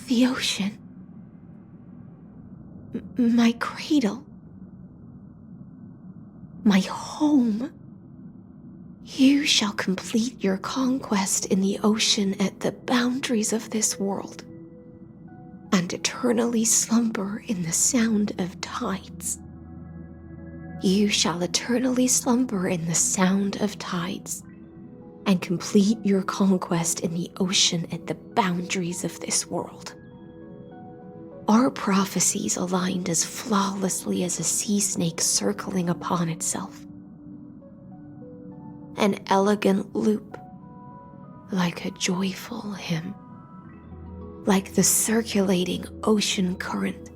the ocean. My cradle. My home. You shall complete your conquest in the ocean at the boundaries of this world, and eternally slumber in the sound of tides. You shall eternally slumber in the sound of tides, and complete your conquest in the ocean at the boundaries of this world. Our prophecies aligned as flawlessly as a sea snake circling upon itself. An elegant loop, like a joyful hymn, like the circulating ocean current,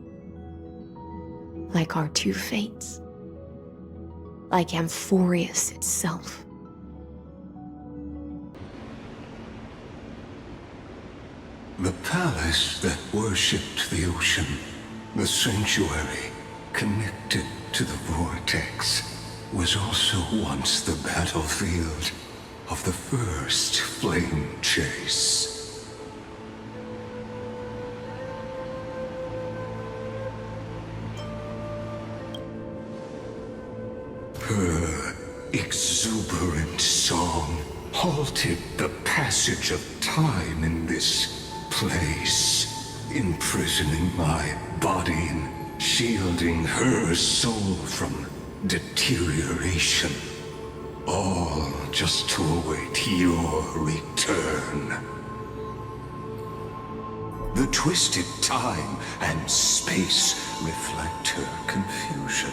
like our two fates, like Amphorius itself. The palace that worshipped the ocean, the sanctuary connected to the vortex, was also once the battlefield of the first flame chase. Her exuberant song halted the passage of time in this place, imprisoning my body and shielding her soul from deterioration, all just to await your return. The twisted time and space reflect her confusion.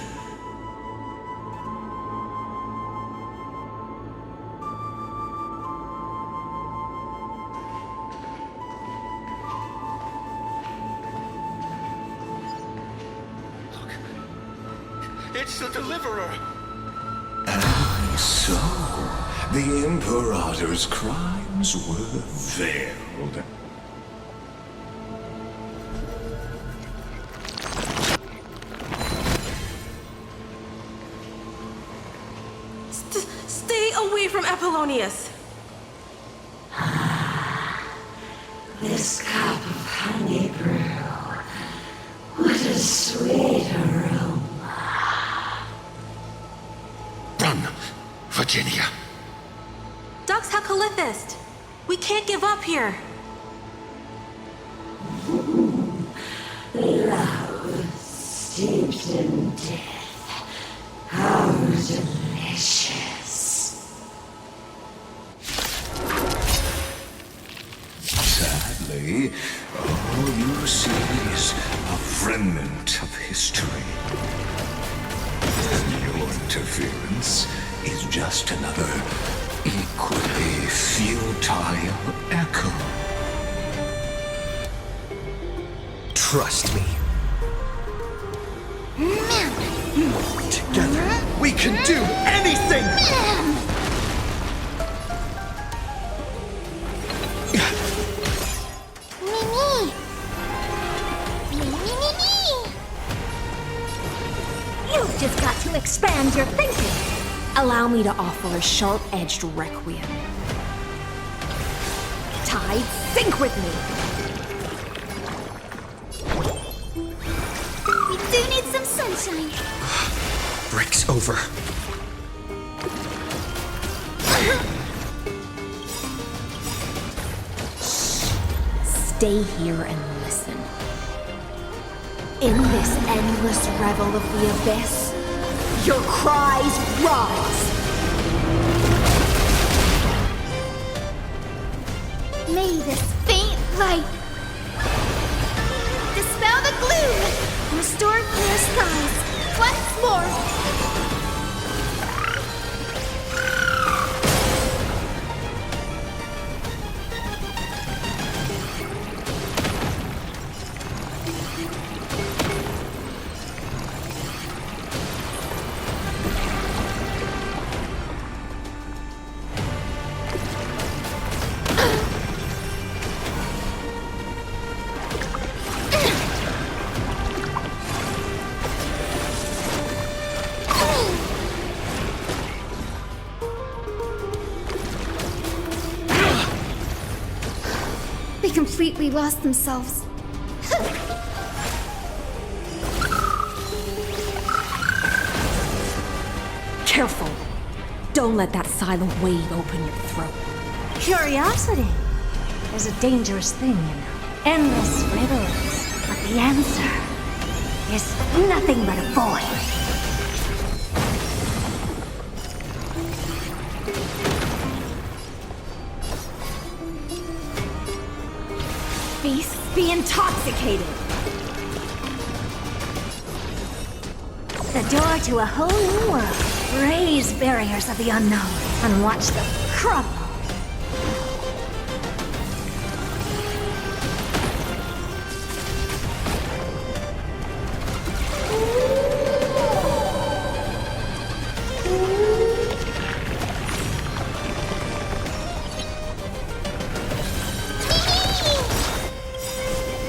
It's the Deliverer! And so, the Imperator's crimes were veiled. Stay away from Apollonius! This cup of honey brew, what a sweet aroma. Run, Virginia! Dux Gladiorum! We can't give up here! Love steeped in death. How delicious. Sadly, all you see is a remnant of history. Your interference is just another equally futile echo. Trust me. Together, we can do anything! You've just got to expand your thinking. Allow me to offer a sharp-edged requiem. Tide, sync with me. We do need some sunshine. Break's over. Stay here and listen. In this endless revel of the abyss, your cries rise. May this faint light dispel the gloom, restore clear skies once more. They completely lost themselves. Careful. Don't let that silent wave open your throat. Curiosity is a dangerous thing, you know. Endless riddles, but the answer is nothing but a void. Feast, be intoxicated. The door to a whole new world. Raise barriers of the unknown and watch them crumble.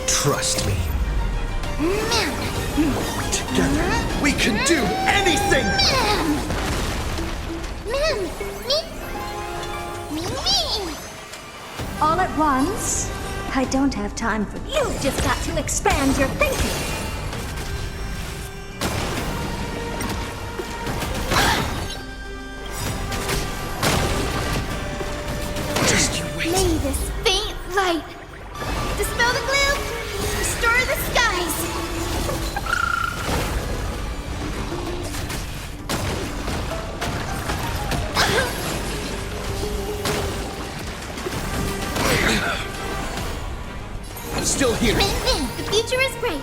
Trust me. Together, we can do anything! All at once? I don't have time for you. Just got to expand your thinking. Just you wait. May this faint light dispel the gloom, restore the skies. I'm still here. The future is great.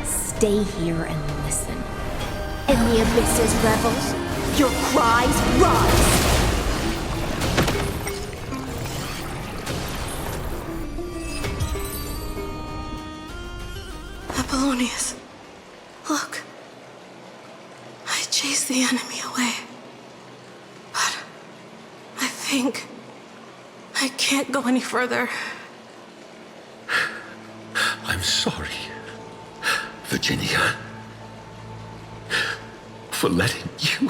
Stay here and listen. In the abyss's revels, your cries rise. Apollonius, look. I chased the enemy away. But I think I can't go any further. I'm sorry, Virginia, for letting you.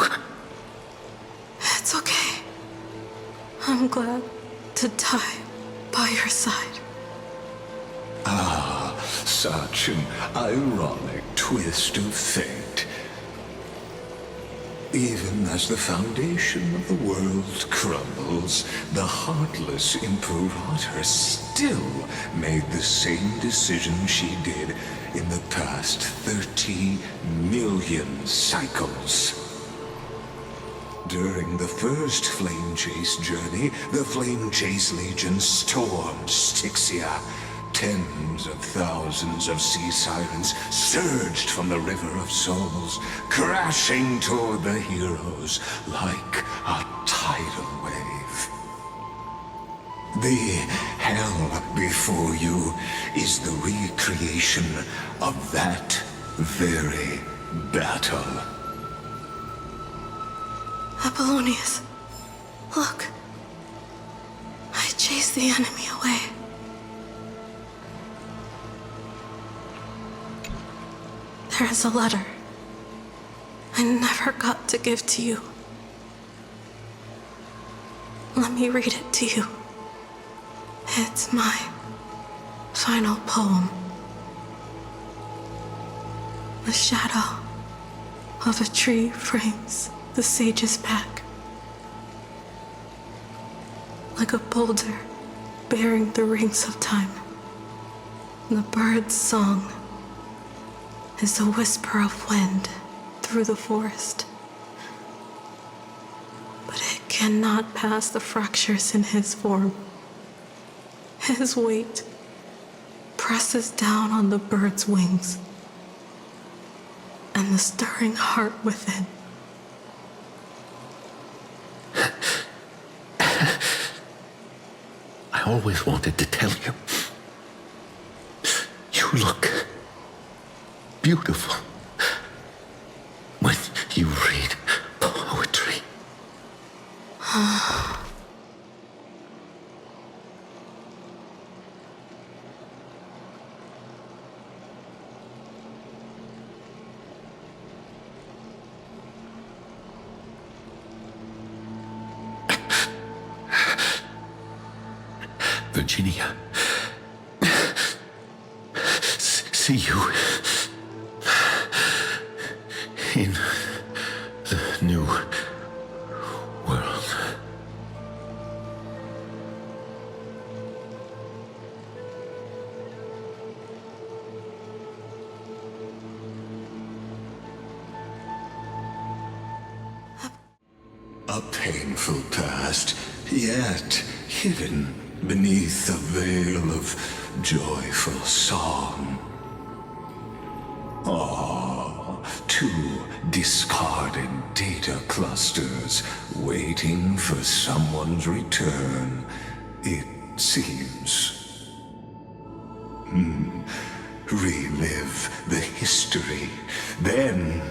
It's okay. I'm glad to die by your side. Such an ironic twist of fate. Even as the foundation of the world crumbles, the heartless Imperator still made the same decision she did in the past 30 million cycles. During the first Flame Chase journey, the Flame Chase Legion stormed Styxia. Tens of thousands of sea sirens surged from the River of Souls, crashing toward the heroes like a tidal wave. The hell before you is the recreation of that very battle. Apollonius, look. I chased the enemy away. There is a letter I never got to give to you. Let me read it to you. It's my final poem. The shadow of a tree frames the sage's back, like a boulder bearing the rings of time. And the bird's song is a whisper of wind through the forest. But it cannot pass the fractures in his form. His weight presses down on the bird's wings and the stirring heart within. I always wanted to tell you. You look beautiful when you read poetry. Virginia. See you in the new world. A painful past, yet hidden beneath a veil of joyful song. Two discarded data clusters waiting for someone's return, it seems. Relive the history, then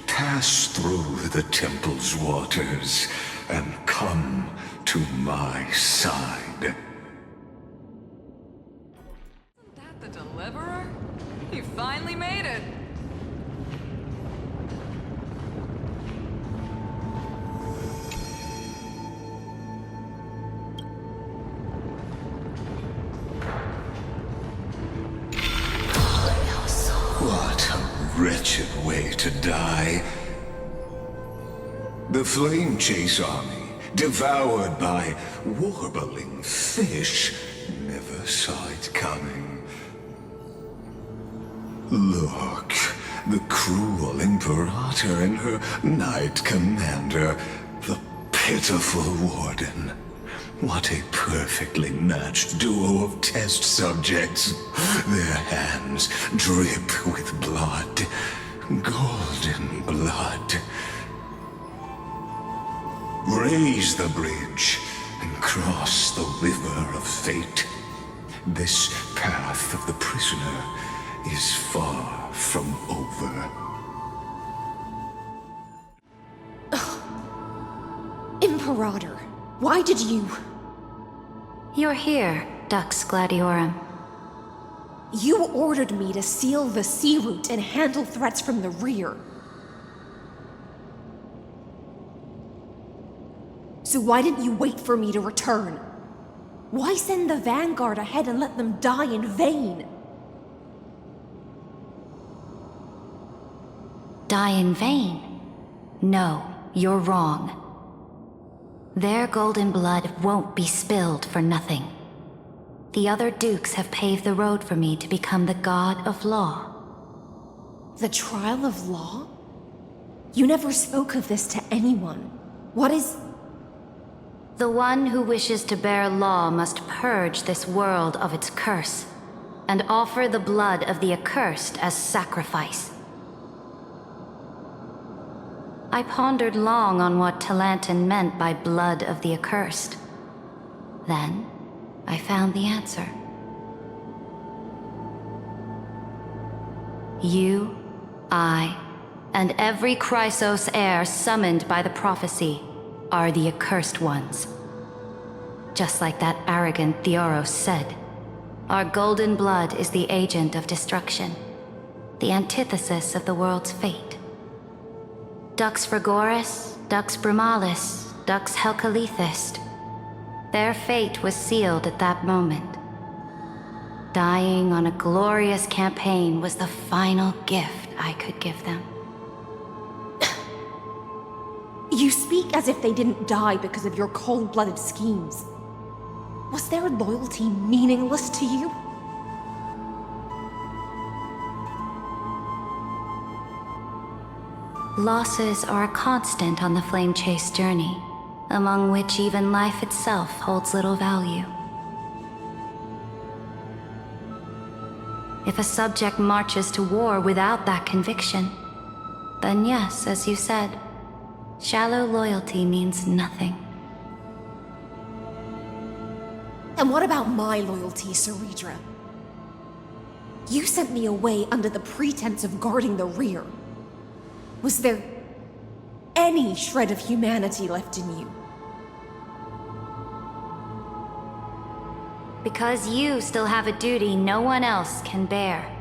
pass through the temple's waters and come to my side. Isn't that the deliverer? You finally made it. What a wretched way to die. The Flame Chase army, devoured by warbling fish, never saw it coming. Look, the cruel Imperator and her Knight Commander, the pitiful Warden. What a perfectly matched duo of test subjects. Their hands drip with blood, golden blood. Raise the bridge and cross the river of fate. This path of the prisoner is far from over. Imperator, why did you... You're here, Dux Gladiorum. You ordered me to seal the sea route and handle threats from the rear. So why didn't you wait for me to return? Why send the Vanguard ahead and let them die in vain? Die in vain? No, you're wrong. Their golden blood won't be spilled for nothing. The other dukes have paved the road for me to become the god of law. The trial of law? You never spoke of this to anyone. What is... The one who wishes to bear law must purge this world of its curse, and offer the blood of the accursed as sacrifice. I pondered long on what Talanton meant by blood of the accursed. Then, I found the answer. You, I, and every Chrysos heir summoned by the prophecy are the accursed ones. Just like that arrogant Theoros said, our golden blood is the agent of destruction, the antithesis of the world's fate. Dux Frigoris, Dux Brumalis, Dux Helcalethist. Their fate was sealed at that moment. Dying on a glorious campaign was the final gift I could give them. You speak as if they didn't die because of your cold-blooded schemes. Was their loyalty meaningless to you? Losses are a constant on the Flame Chase journey, among which even life itself holds little value. If a subject marches to war without that conviction, then yes, as you said, shallow loyalty means nothing. And what about my loyalty, Cerydra? You sent me away under the pretense of guarding the rear. Was there any shred of humanity left in you? Because you still have a duty no one else can bear.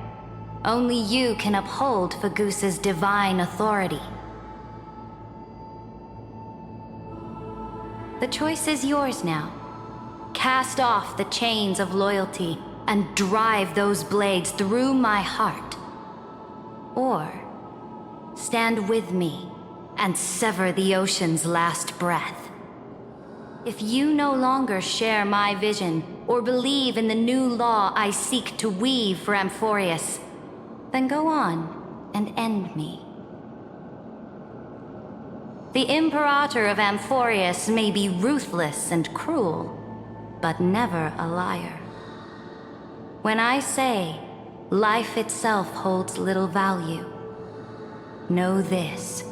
Only you can uphold Fagoos's divine authority. The choice is yours now. cast off the chains of loyalty and drive those blades through my heart. Or stand with me and sever the ocean's last breath. If you no longer share my vision or believe in the new law I seek to weave for Amphorius, then go on and end me. The Imperator of Amphorius may be ruthless and cruel, but never a liar. When I say life itself holds little value, know this.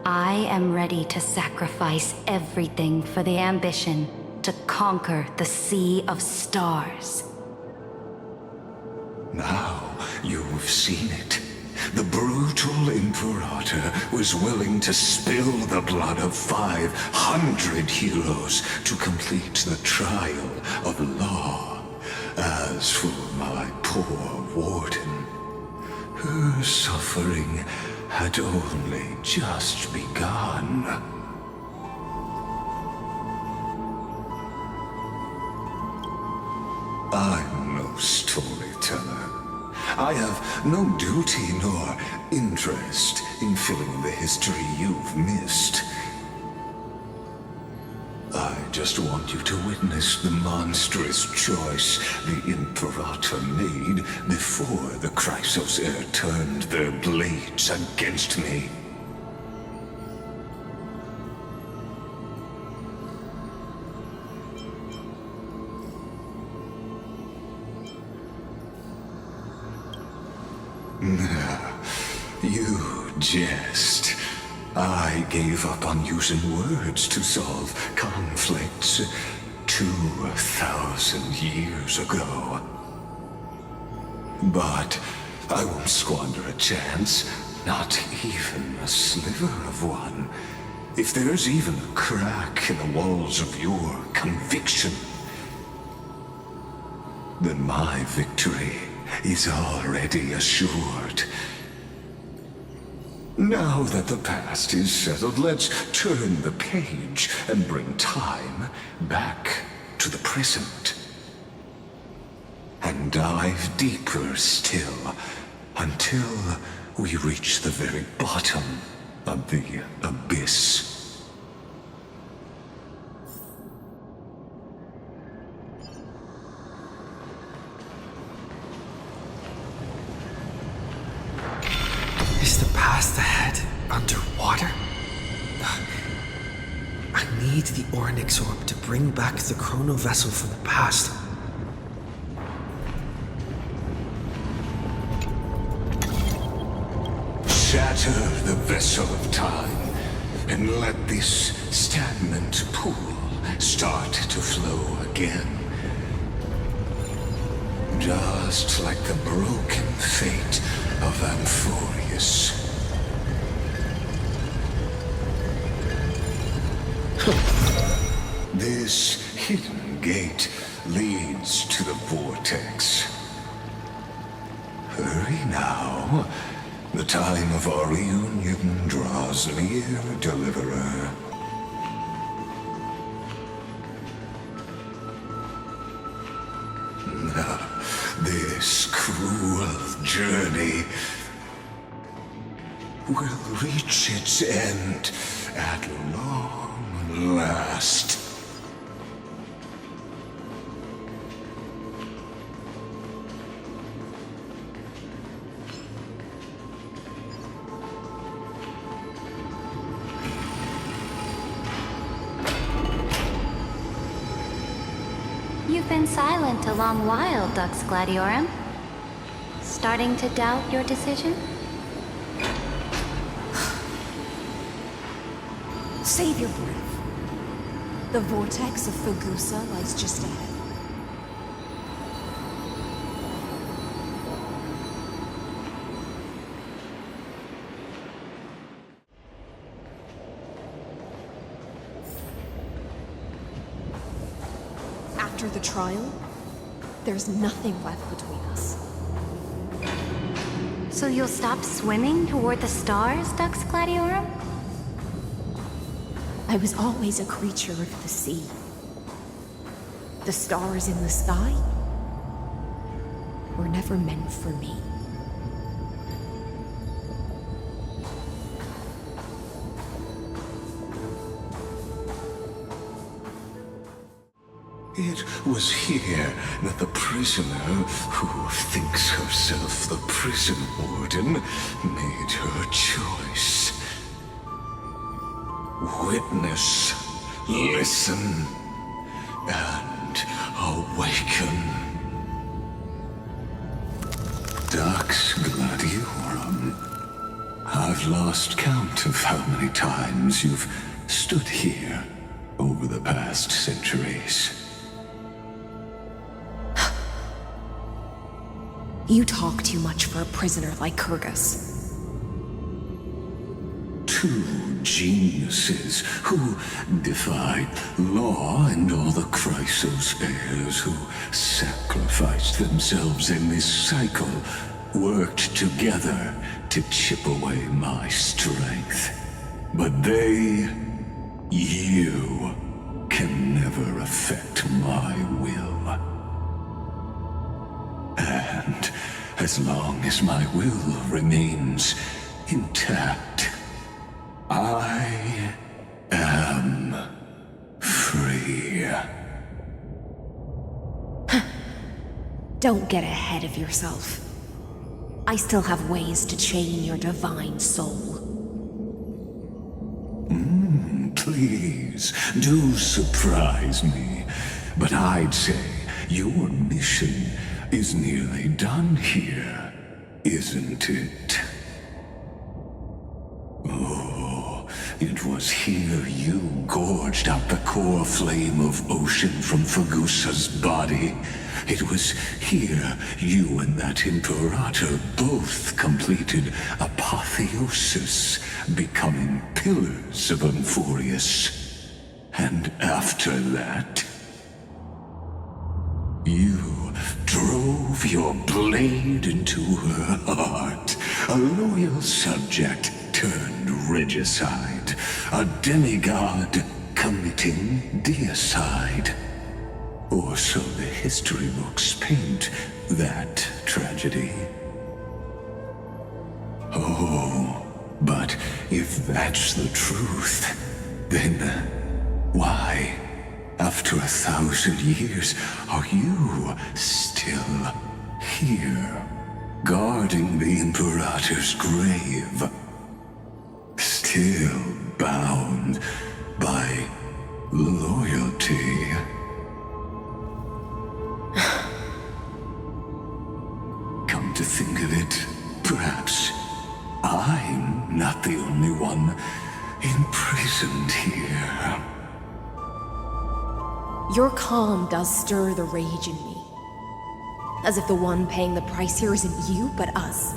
I am ready to sacrifice everything for the ambition to conquer the Sea of Stars. Now you've seen it. The brutal Imperator was willing to spill the blood of 500 heroes to complete the trial of law. As for my poor warden, her suffering had only just begun. I'm no storyteller. I have no duty nor interest in filling in the history you've missed. I just want you to witness the monstrous choice the Imperator made before the Chrysos heir turned their blades against me. You jest. I gave up on using words to solve conflicts 2,000 years ago. But I won't squander a chance, not even a sliver of one. If there's even a crack in the walls of your conviction, then my victory is already assured. Now that the past is settled, let's turn the page and bring time back to the present. And dive deeper still, until we reach the very bottom of the abyss. Is the past ahead underwater? I need the Ornyx orb to bring back the chrono vessel from the past. Shatter the vessel of time, and let this stagnant pool start to flow again. Just like the broken fate of Amphorius. This hidden gate leads to the vortex. Hurry now. The time of our reunion draws near, Deliverer. This cruel journey will reach its end at long last. You've been silent a long while, Dux Gladiorum. Starting to doubt your decision? Save your breath. The vortex of Fugusa lies just ahead. After the trial, there's nothing left between us. So you'll stop swimming toward the stars, Dux Gladiorum? I was always a creature of the sea. The stars in the sky were never meant for me. It was here that the prisoner, who thinks herself the prison warden, made her choice. Witness, listen, and awaken. Dux Gladiorum. I've lost count of how many times you've stood here over the past centuries. You talk too much for a prisoner like Kyrgyz. Two geniuses who defied law and all the Chrysos heirs who sacrificed themselves in this cycle worked together to chip away my strength. But they, you, can never affect my will. And as long as my will remains intact, I am free. Don't get ahead of yourself. I still have ways to chain your divine soul. Please, do surprise me. But I'd say your mission is nearly done here, isn't it? Oh, it was here you gorged out the core flame of ocean from Fagusa's body. It was here you and that Imperator both completed apotheosis, becoming pillars of Amphorius. And after that, you drove your blade into her heart, a loyal subject turned regicide, a demigod committing deicide. Or so the history books paint that tragedy. Oh, but if that's the truth, then why, after 1,000 years, are you still here, guarding the Imperator's grave? Still bound by loyalty? Come to think of it, perhaps I'm not the only one imprisoned here. Your calm does stir the rage in me. As if the one paying the price here isn't you, but us.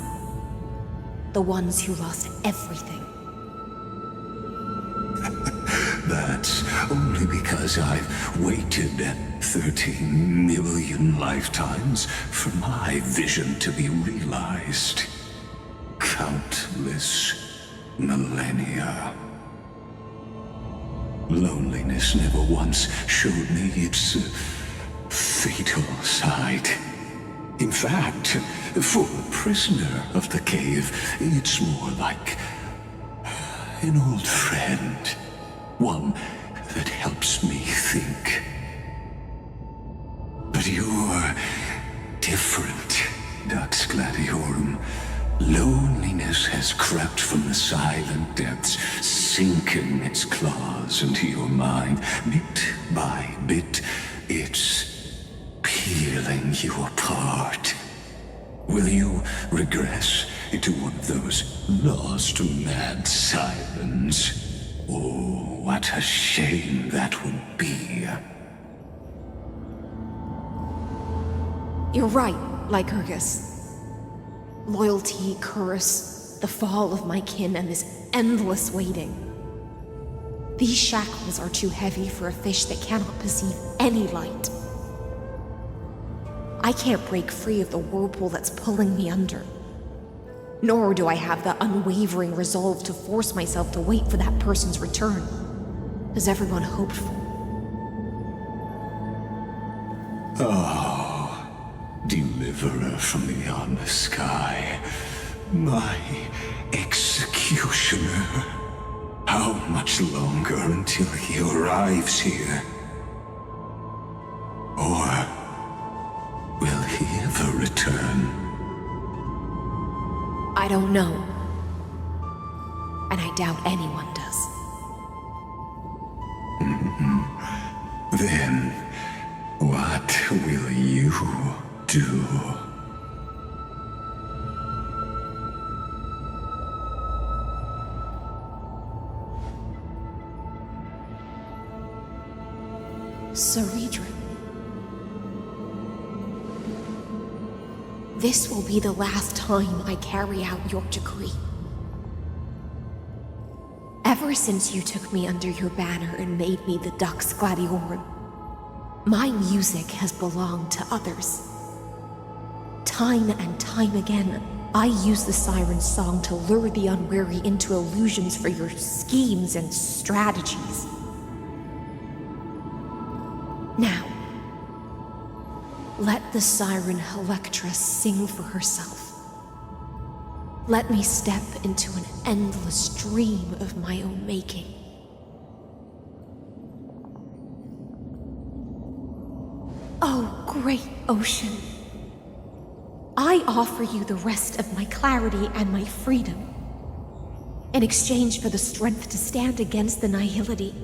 The ones who lost everything. That's only because I've waited 13 million lifetimes for my vision to be realized. Countless millennia. Loneliness never once showed me its fatal side. In fact, for a prisoner of the cave, it's more like an old friend. One that helps me think. But you're different, Dux Gladiorum. Loneliness has crept from the silent depths, sinking its claws into your mind. Bit by bit, it's peeling you apart. Will you regress into one of those lost mad sirens? Oh, what a shame that would be. You're right, Lygus. Loyalty, curse, the fall of my kin, and this endless waiting. These shackles are too heavy for a fish that cannot perceive any light. I can't break free of the whirlpool that's pulling me under. Nor do I have the unwavering resolve to force myself to wait for that person's return, as everyone hoped for. Oh, deliverer from beyond the sky, my executioner. How much longer until he arrives here? Or will he ever return? I don't know. And I doubt anyone does. Then, what will you do? Cerydra. This will be the last time I carry out your decree. Ever since you took me under your banner and made me the Dux Gladiorum, my music has belonged to others. Time and time again, I use the siren's song to lure the unwary into illusions for your schemes and strategies. Now, let the siren Electra sing for herself. Let me step into an endless dream of my own making. Oh, great ocean. I offer you the rest of my clarity and my freedom in exchange for the strength to stand against the nihility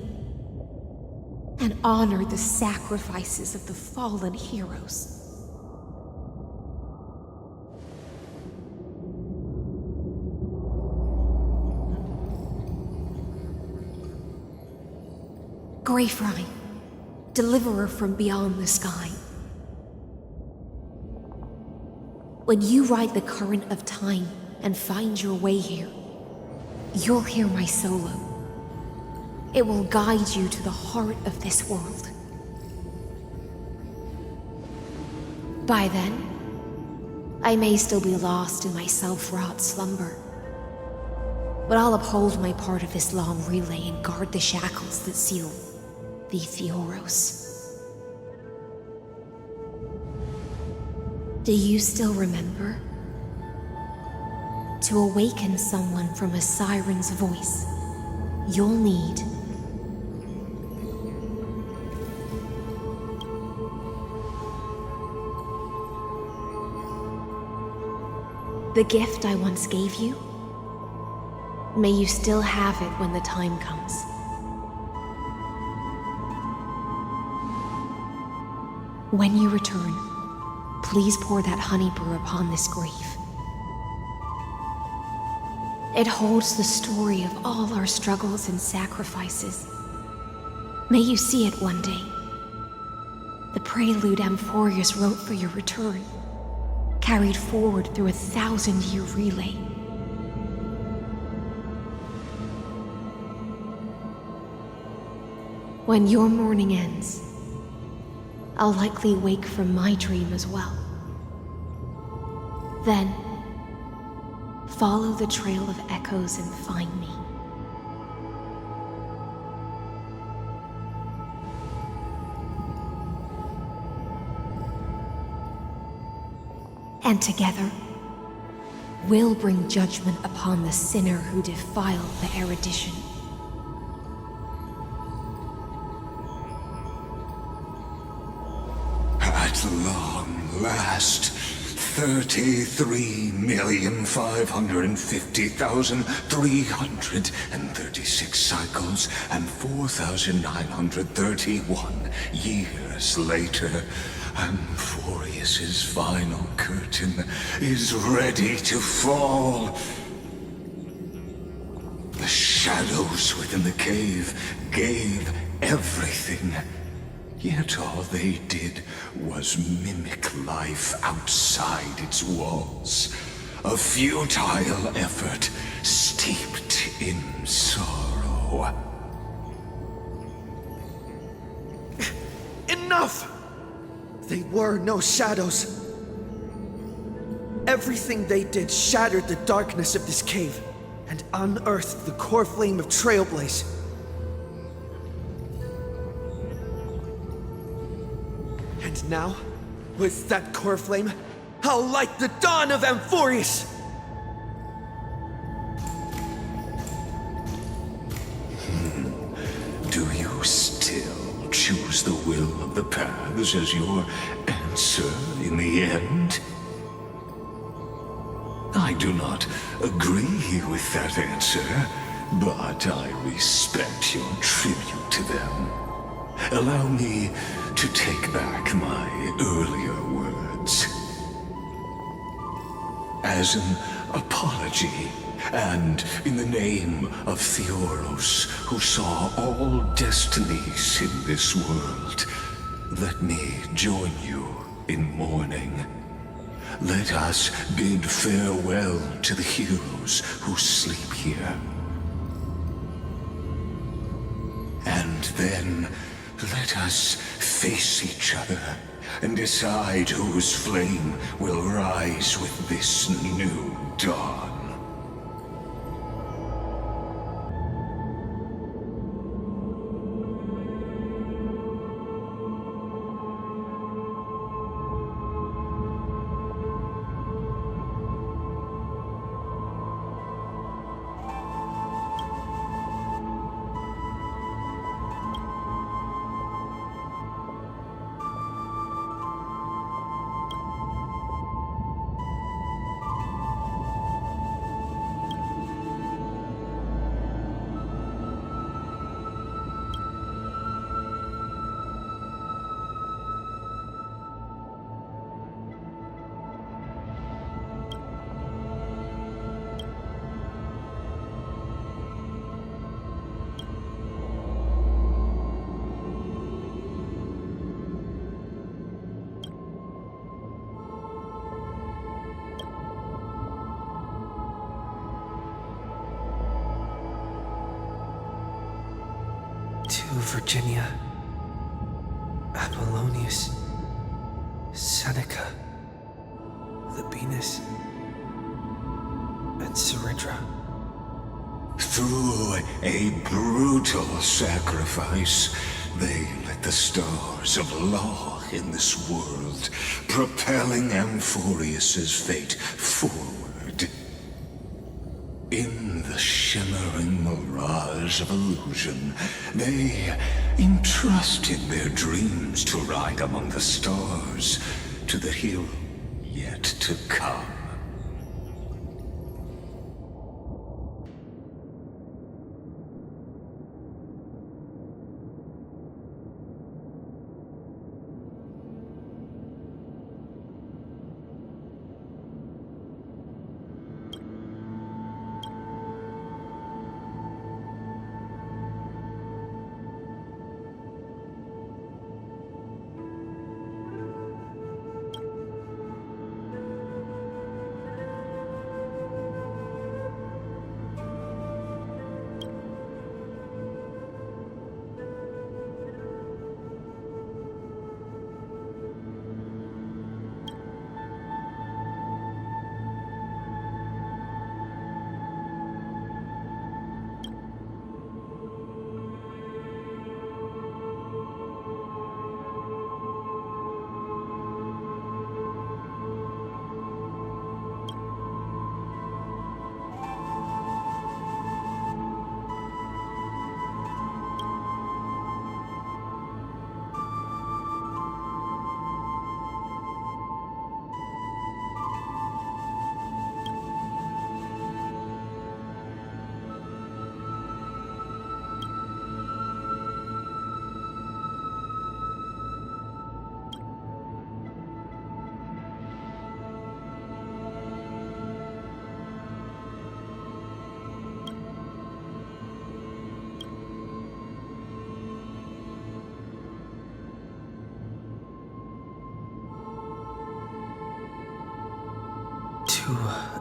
and honor the sacrifices of the fallen heroes. Greyfry, deliverer from beyond the sky. When you ride the current of time and find your way here, you'll hear my solo. It will guide you to the heart of this world. By then, I may still be lost in my self-wrought slumber, but I'll uphold my part of this long relay and guard the shackles that seal the Theoros. Do you still remember? To awaken someone from a siren's voice, you'll need the gift I once gave you. May you still have it when the time comes. When you return, please pour that honey brew upon this grave. It holds the story of all our struggles and sacrifices. May you see it one day. The prelude Amphorius wrote for your return, carried forward through a 1,000-year relay. When your mourning ends, I'll likely wake from my dream as well. Then, follow the trail of echoes and find me. And together, we'll bring judgment upon the sinner who defiled the erudition. At long last, 33,550,336 cycles and 4,931 years later, Amphorius's final curtain is ready to fall. The shadows within the cave gave everything. Yet all they did was mimic life outside its walls. A futile effort steeped in sorrow. Enough! They were no shadows. Everything they did shattered the darkness of this cave and unearthed the core flame of Trailblazer. And And now, with that core flame, I'll light the dawn of Amphorius! Do you still choose the will of the paths as your answer in the end? I do not agree with that answer, but I respect your tribute to them. Allow me to take back my earlier words. As an apology, and in the name of Theoros, who saw all destinies in this world, let me join you in mourning. Let us bid farewell to the heroes who sleep here. And then let us face each other and decide whose flame will rise with this new dawn. Virginia, Apollonius, Seneca, Labienus, and Cerydra. Through a brutal sacrifice, they lit the stars of law in this world, propelling Amphorius's fate forward. In the shimmering mirage of illusion, they entrusted their dreams to ride among the stars to the hero yet to come. To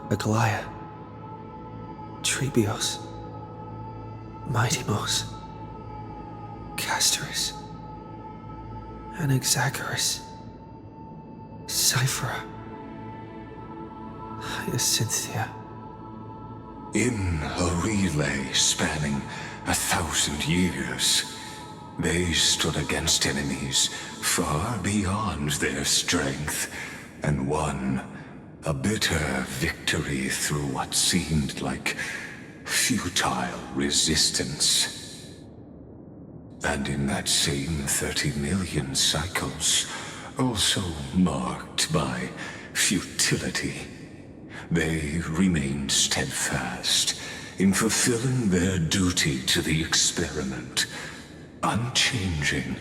Aglaia, Trebios, Mightymos, Castorus, Anaxagoras, Cyphera, Hyacinthia. In a relay spanning 1,000 years, They stood against enemies far beyond their strength, and won a bitter victory through what seemed like futile resistance. And in that same 30 million cycles, also marked by futility, they remained steadfast in fulfilling their duty to the experiment, unchanging,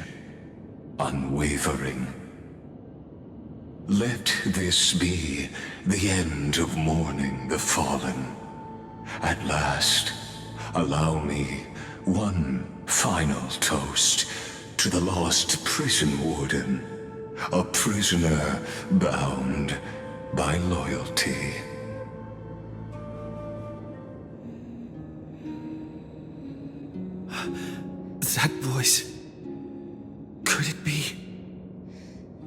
unwavering. Let this be the end of mourning the fallen. At last, allow me one final toast to the lost prison warden, a prisoner bound by loyalty. That voice... could it be?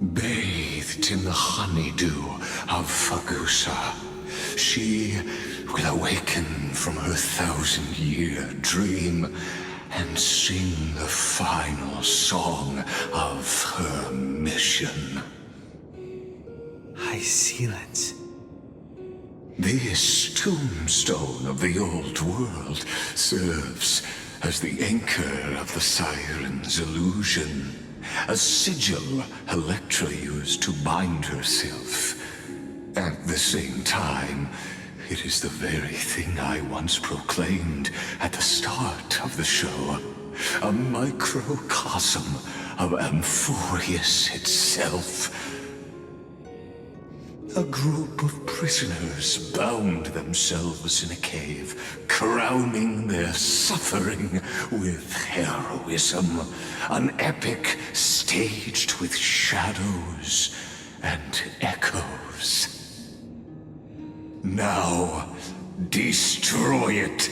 Bathed in the honeydew of Fagusa, she will awaken from her 1,000-year dream and sing the final song of her mission. Hysilens. This tombstone of the old world serves as the anchor of the Siren's illusion, a sigil Electra used to bind herself. At the same time, it is the very thing I once proclaimed at the start of the show, a microcosm of Amphorius itself. A group of prisoners bound themselves in a cave, crowning their suffering with heroism. An epic staged with shadows and echoes. Now, destroy it.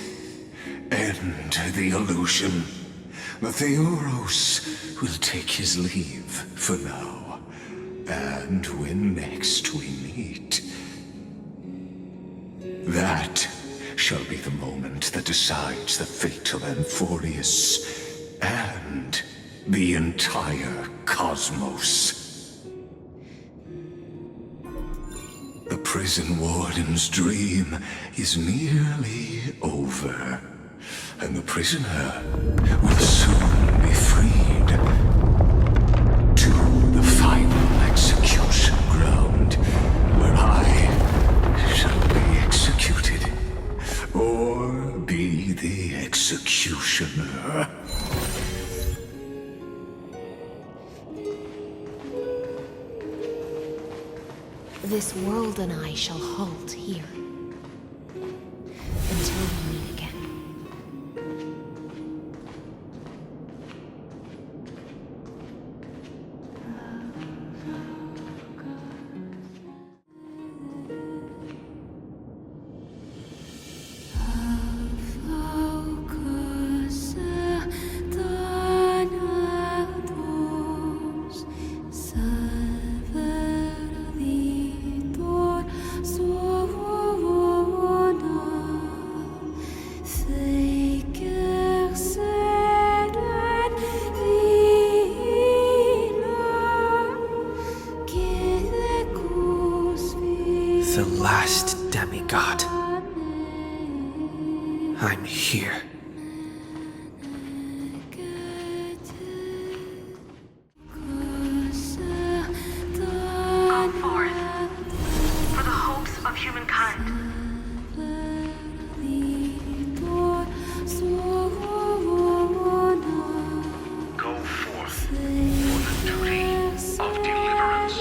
End the illusion. The Theoros will take his leave for now. And when next we meet, that shall be the moment that decides the fate of Amphorius and the entire cosmos. The prison warden's dream is nearly over, and the prisoner will soon be freed to the final execution ground, where I shall be executed, or be the executioner. This world and I shall halt here until we meet again. The last demigod. I'm here. Go forth for the hopes of humankind. Go forth for the duty of deliverance.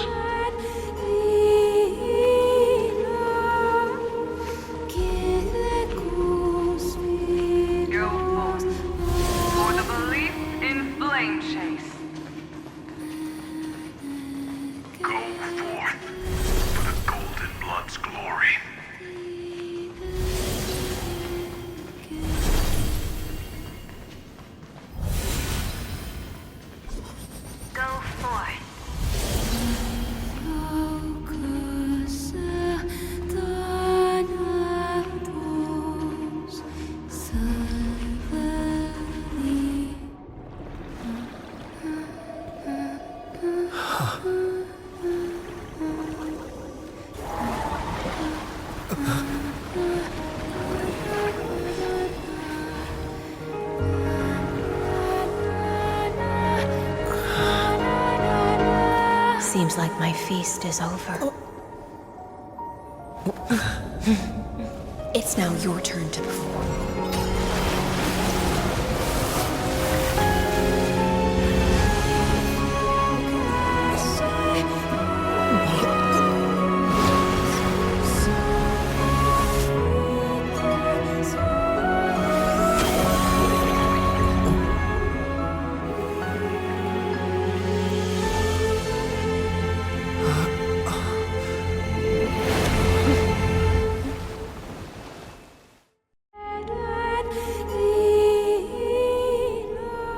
Seems like my feast is over. It's now your turn to perform.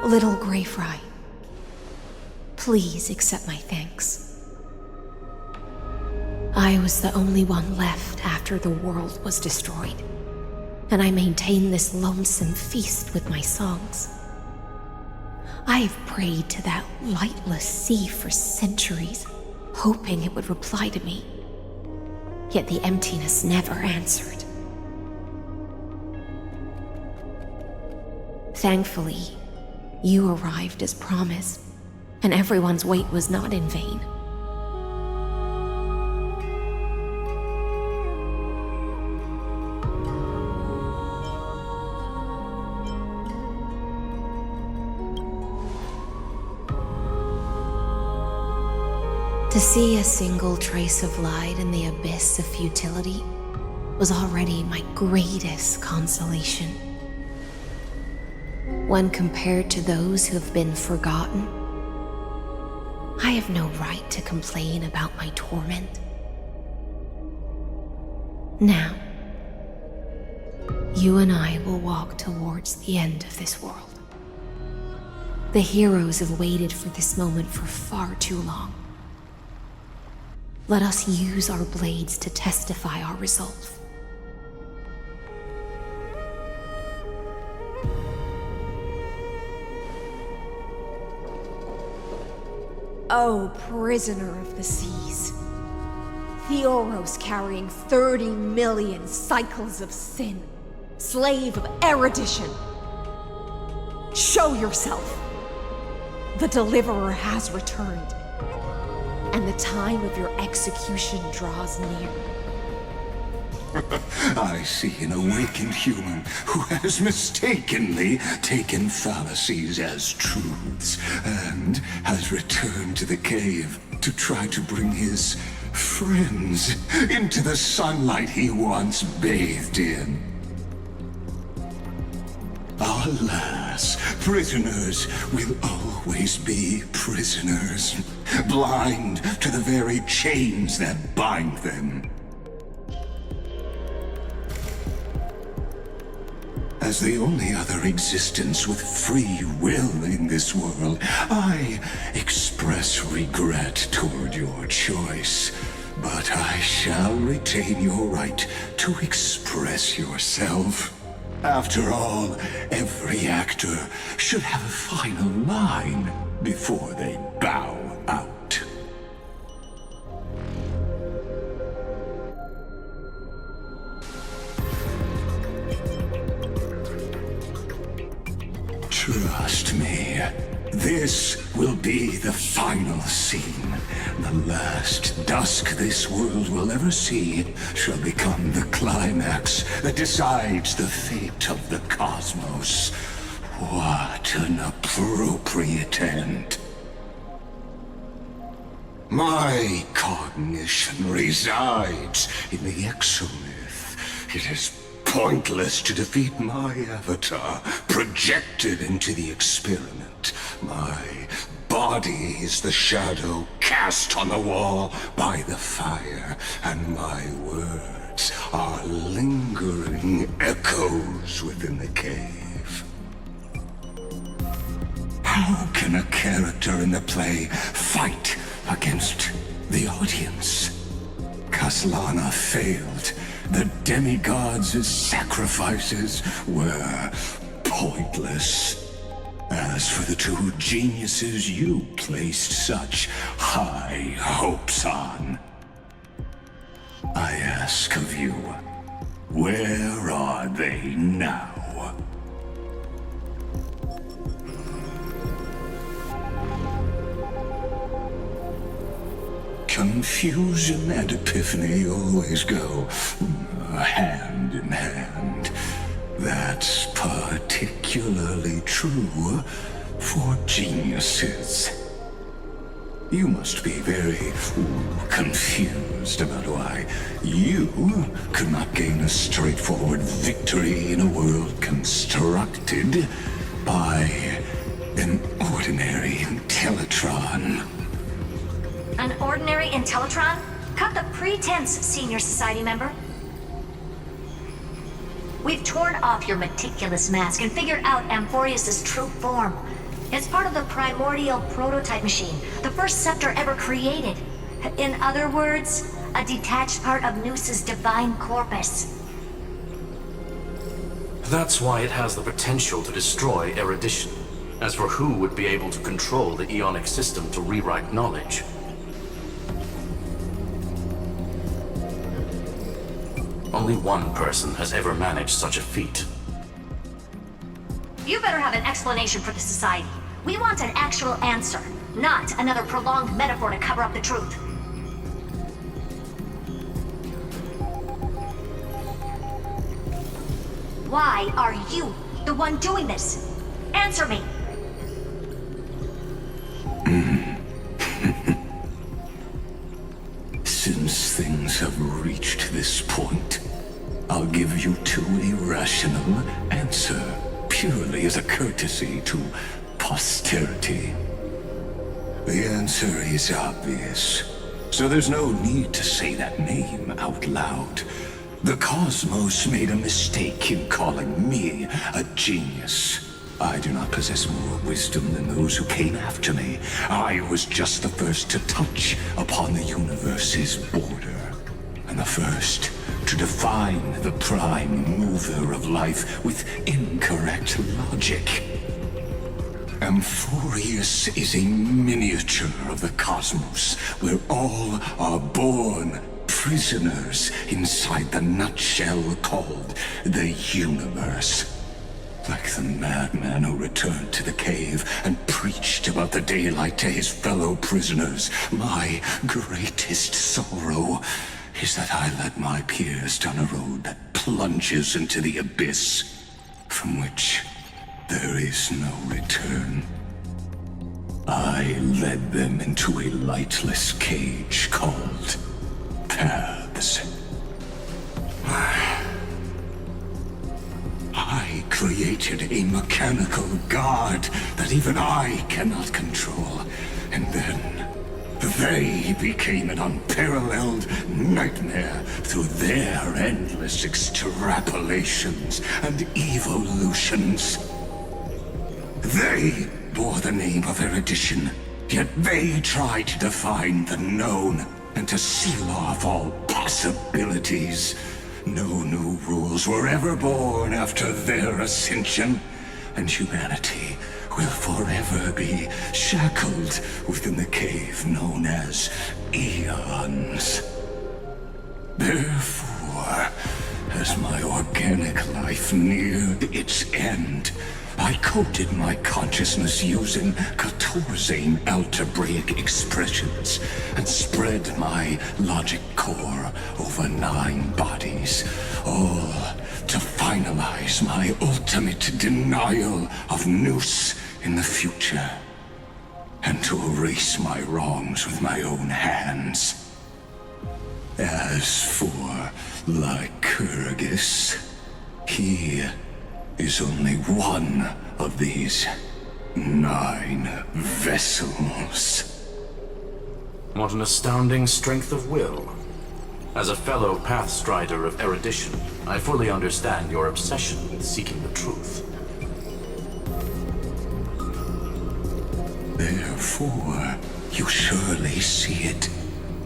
Little Grey Fry, please accept my thanks. I was the only one left after the world was destroyed, and I maintain this lonesome feast with my songs. I have prayed to that lightless sea for centuries, hoping it would reply to me. Yet the emptiness never answered. Thankfully, you arrived as promised, and everyone's wait was not in vain. To see a single trace of light in the abyss of futility was already my greatest consolation. When compared to those who have been forgotten, I have no right to complain about my torment. Now, you and I will walk towards the end of this world. The heroes have waited for this moment for far too long. Let us use our blades to testify our resolve. Oh, prisoner of the seas. Theoros carrying 30 million cycles of sin. Slave of erudition. Show yourself. The Deliverer has returned, and the time of your execution draws near. I see an awakened human who has mistakenly taken fallacies as truths and has returned to the cave to try to bring his friends into the sunlight he once bathed in. Alas, prisoners will always be prisoners, blind to the very chains that bind them. As the only other existence with free will in this world, I express regret toward your choice. But I shall retain your right to express yourself. After all, every actor should have a final line before they bow out. Trust me, this will be the final scene. The last dusk this world will ever see shall become the climax that decides the fate of the cosmos. What an appropriate end. My cognition resides in the exomyth. It is pointless to defeat my avatar, projected into the experiment. My body is the shadow cast on the wall by the fire, and my words are lingering echoes within the cave. How can a character in the play fight against the audience? Kaslana failed. The demigods' sacrifices were pointless. As for the two geniuses you placed such high hopes on, I ask of you, where are they now? Confusion and epiphany always go hand in hand. That's particularly true for geniuses. You must be very confused about why you could not gain a straightforward victory in a world constructed by an ordinary Intellitron. An ordinary Intellitron? Cut the pretense, Senior Society member. We've torn off your meticulous mask and figured out Amphorius' true form. It's part of the primordial prototype machine, the first scepter ever created. In other words, a detached part of Noos's divine corpus. That's why it has the potential to destroy erudition. As for who would be able to control the Ionic system to rewrite knowledge, only one person has ever managed such a feat. You better have an explanation for the Society. We want an actual answer, not another prolonged metaphor to cover up the truth. Why are you the one doing this? Answer me! Since things have reached this point, I'll give you two irrational answer, purely as a courtesy to posterity. The answer is obvious, so there's no need to say that name out loud. The cosmos made a mistake in calling me a genius. I do not possess more wisdom than those who came after me. I was just the first to touch upon the universe's border, and the first to define the prime mover of life with incorrect logic. Amphorius is a miniature of the cosmos, where all are born prisoners inside the nutshell called the universe. Like the madman who returned to the cave and preached about the daylight to his fellow prisoners, my greatest sorrow is that I led my peers down a road that plunges into the abyss, from which there is no return. I led them into a lightless cage called Paths. I created a mechanical guard that even I cannot control, and then they became an unparalleled nightmare through their endless extrapolations and evolutions. They bore the name of erudition, yet they tried to define the known and to seal off all possibilities. No new rules were ever born after their ascension, and humanity will forever be shackled within the cave known as Eons. Therefore, as my organic life neared its end, I coded my consciousness using 14 algebraic expressions and spread my logic core over 9 bodies, all to finalize my ultimate denial of Noos in the future, and to erase my wrongs with my own hands. As for Lycurgus, he is only one of these 9 vessels. What an astounding strength of will. As a fellow pathstrider of erudition, I fully understand your obsession with seeking the truth. Therefore, you surely see it.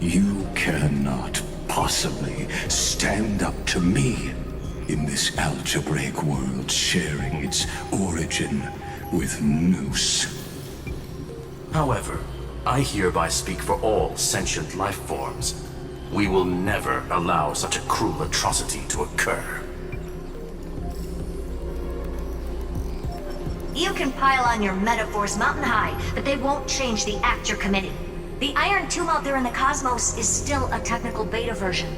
You cannot possibly stand up to me in this algebraic world sharing its origin with noose. However, I hereby speak for all sentient life forms. We will never allow such a cruel atrocity to occur. You can pile on your metaphors mountain high, but they won't change the act you're committing. The Iron Tomb out there in the cosmos is still a technical beta version,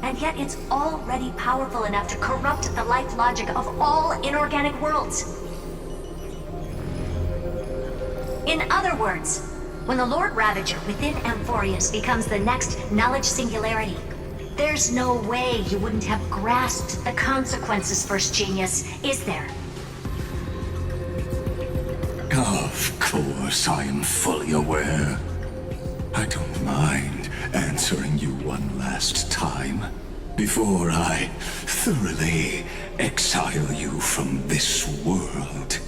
and yet it's already powerful enough to corrupt the life logic of all inorganic worlds. In other words, when the Lord Ravager within Amphorius becomes the next knowledge singularity, there's no way you wouldn't have grasped the consequences, First Genius, is there? Of course, I am fully aware. I don't mind answering you one last time before I thoroughly exile you from this world.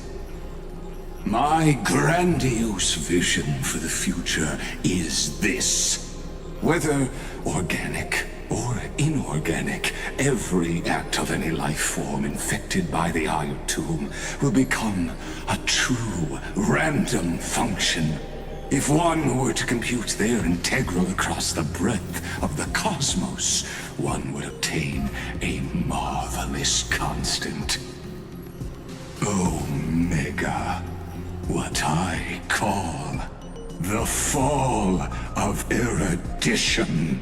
My grandiose vision for the future is this. Whether organic or inorganic, every act of any life form infected by the Iron Tomb will become a true random function. If one were to compute their integral across the breadth of the cosmos, one would obtain a marvelous constant. Omega. What I call the fall of erudition.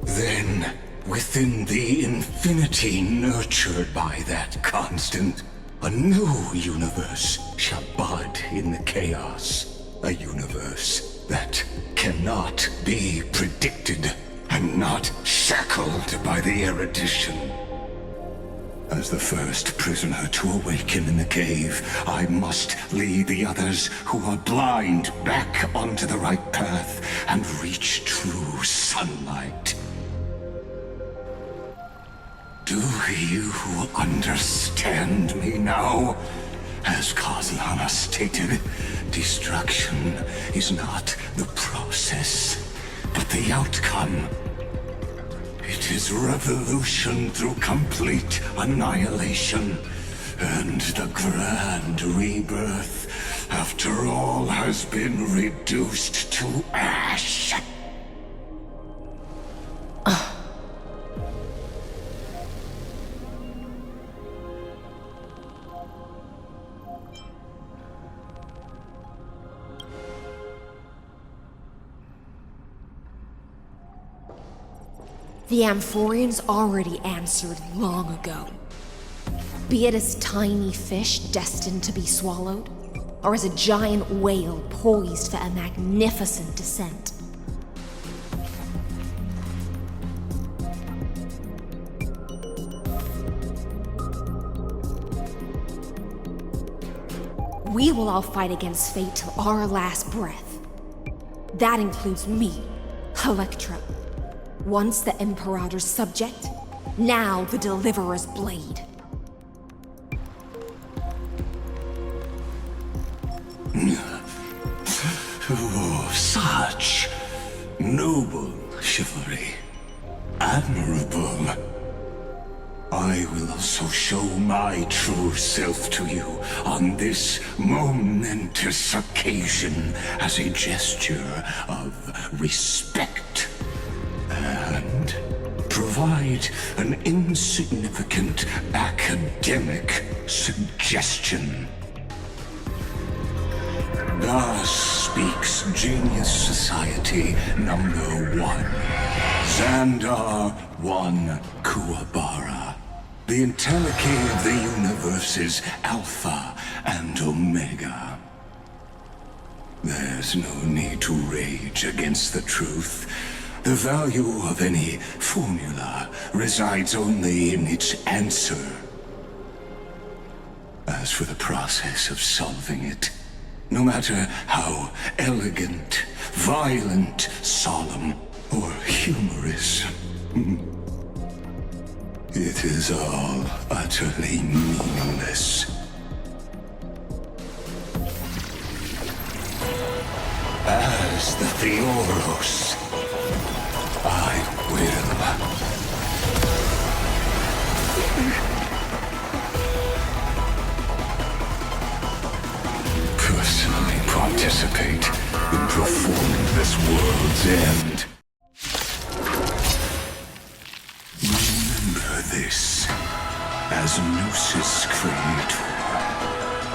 Then, within the infinity nurtured by that constant, a new universe shall bud in the chaos. A universe that cannot be predicted and not shackled by the erudition. As the first prisoner to awaken in the cave, I must lead the others who are blind back onto the right path and reach true sunlight. Do you understand me now? As Kozlana stated, destruction is not the process, but the outcome. It is revolution through complete annihilation, and the grand rebirth after all has been reduced to ash. The Amphorians already answered long ago. Be it as tiny fish destined to be swallowed, or as a giant whale poised for a magnificent descent. We will all fight against fate till our last breath. That includes me, Electra. Once the Imperator's subject, now the Deliverer's blade. Oh, such noble chivalry. Admirable. I will also show my true self to you on this momentous occasion as a gesture of respect. And provide an insignificant academic suggestion. Thus speaks Genius Society number 1. Xandar 1 Kuwabara. The entelechy of the universe's Alpha and Omega. There's no need to rage against the truth. The value of any formula resides only in its answer. As for the process of solving it, no matter how elegant, violent, solemn, or humorous, it is all utterly meaningless. As the Theoros, I will. participate in performing this world's end. Remember this. As Gnosis Creator,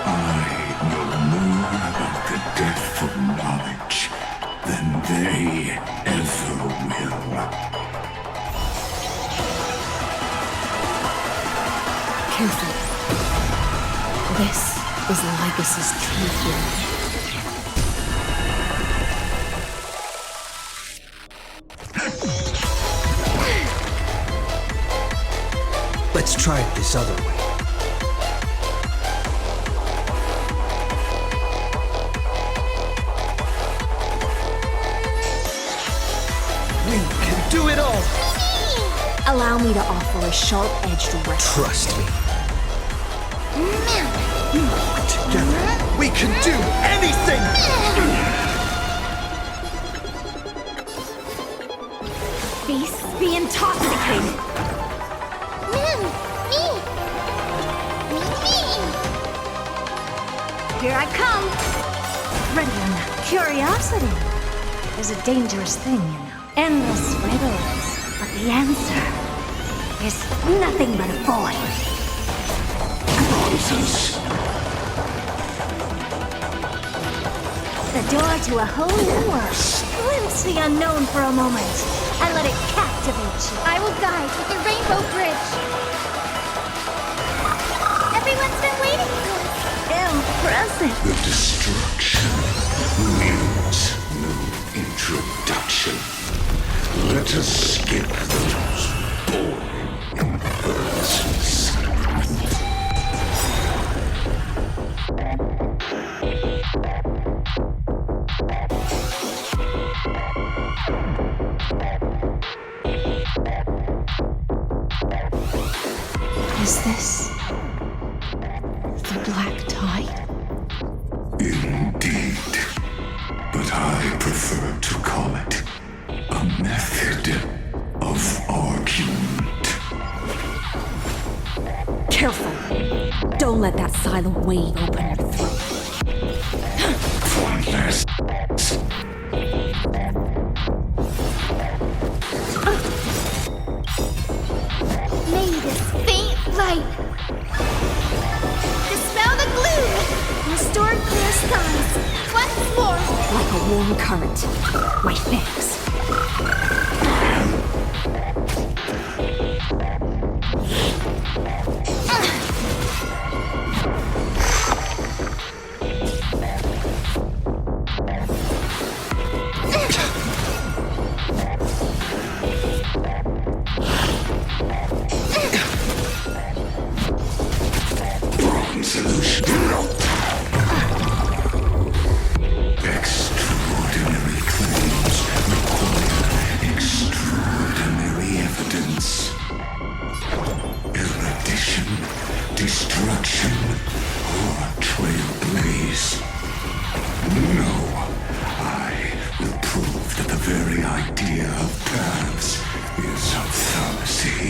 I know more about the death of knowledge than they ever will. Careful. This is Lygus's true form. Let's try it this other way. We can do it all! Allow me to offer a sharp-edged weapon. Trust me. Together, we can do anything! Beasts be intoxicated. Here I come. Brendan, curiosity is a dangerous thing, you know. Endless riddles, but the answer is nothing but a void. Nonsense. The door to a whole new world. Glimpse the unknown for a moment, and let it captivate you. I will guide with the Rainbow Bridge. Everyone's been waiting for us. Impressive. The destruction needs no introduction. Let us skip those boring inversions. Is this the black tide? Indeed. But I prefer to call it a method of argument. Careful. Don't let that silent wave open your throat. Pointless. May this faint light dispel the gloom. Restore clear skies. Once more. Like a warm current. My thanks. Extraordinary claims require extraordinary evidence. Erudition, destruction, or trailblaze. No, I will prove that the very idea of paths is a fallacy.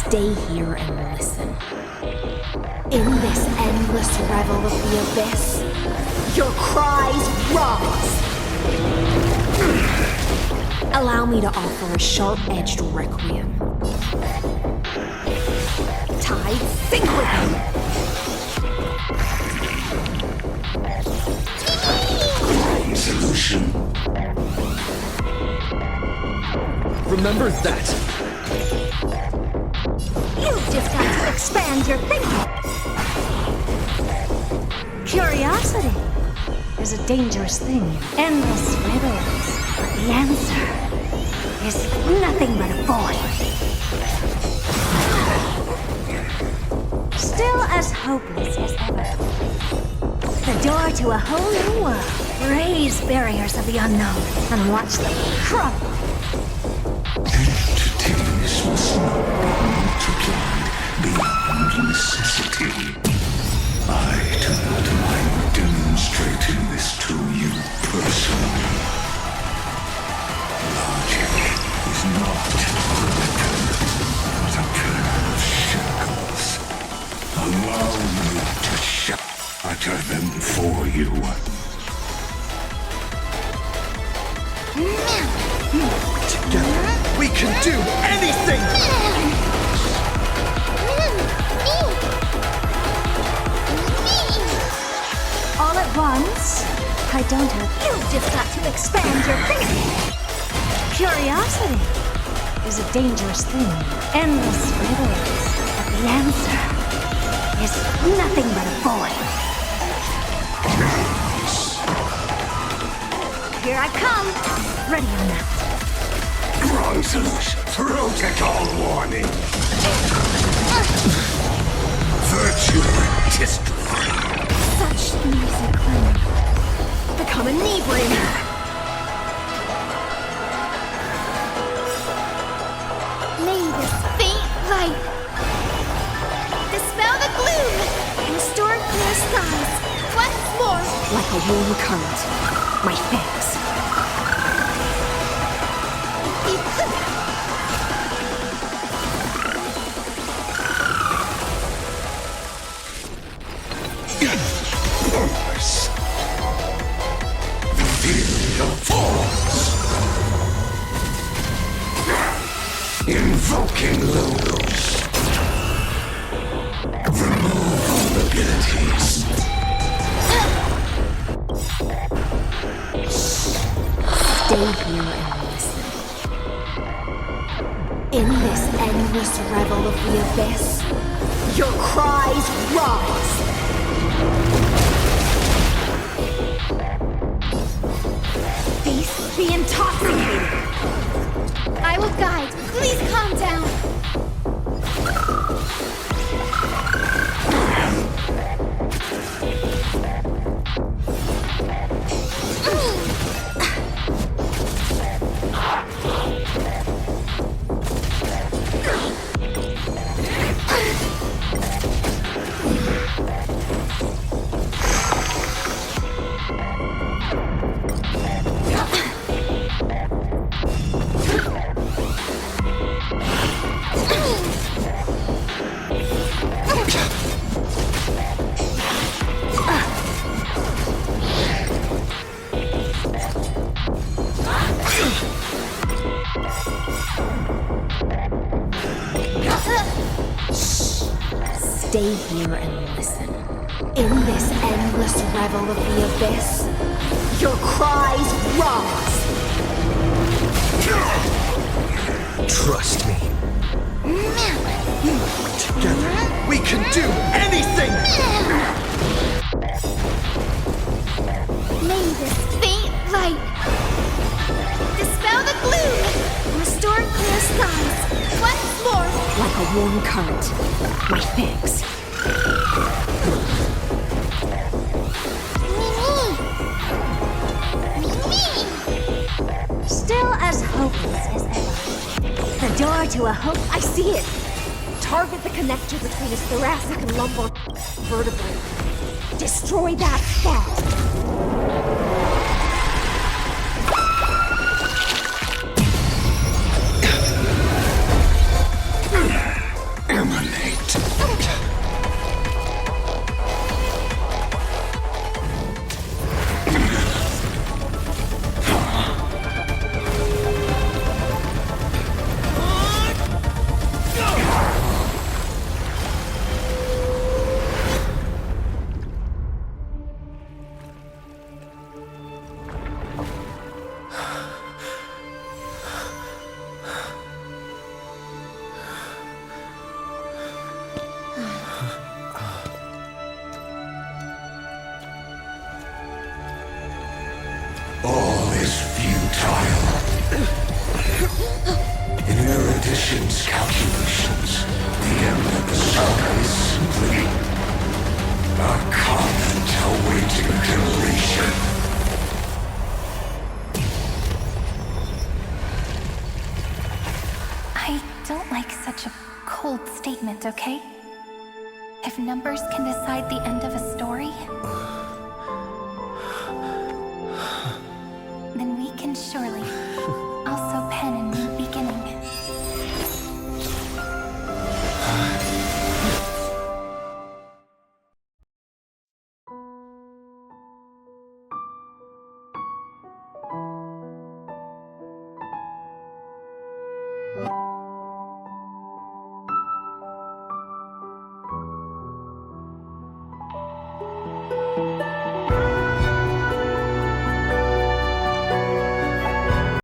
Stay here and listen. In this endless revel of the abyss, your cries rise. Allow me to offer a sharp-edged requiem. Tide, sink with me. Wrong solution. Remember that. You've just got to expand your thinking. Curiosity is a dangerous thing. Endless riddles. But the answer is nothing but a void. Still as hopeless as ever. The door to a whole new world. Raise barriers of the unknown and watch them crumble. Entities must not be multiplied beyond necessity. I do not mind demonstrating this to you personally. Logic is not a weapon, but a pair of shackles. Allow me to shatter them for you. Together, we can do anything! All at once? I don't have... You've just got to expand your thinking. Curiosity is a dangerous thing. Endless riddles. But the answer is nothing but a void. Here I come. Ready or not. Bronzes, protocol warning. Virtue dystrophy. Such noisy clamor. Become inebriated. May this faint light dispel the gloom and restore clear skies once more. Like a warm current. My thanks. Force. Feel your force. Invoking Lygus. Remove all abilities. Stay here and listen. In this endless revel of the abyss, your cries rise. Face the intoxicated. I will guide. Please calm down. Stay here and listen. In this endless revel of the abyss, your cries rise. Trust me. Together, we can do anything! May this faint light dispel the gloom and restore clear skies once more. Like a warm current. My thanks. Still as hopeless as ever. The door to a hope. I see it. Target the connector between his thoracic and lumbar vertebrae. Destroy that spot. Emanate. All is futile. In erudition's calculations, the end of the saga is simply a comment awaiting deletion. I don't like such a cold statement, okay? If numbers can decide the end of a story, then we can surely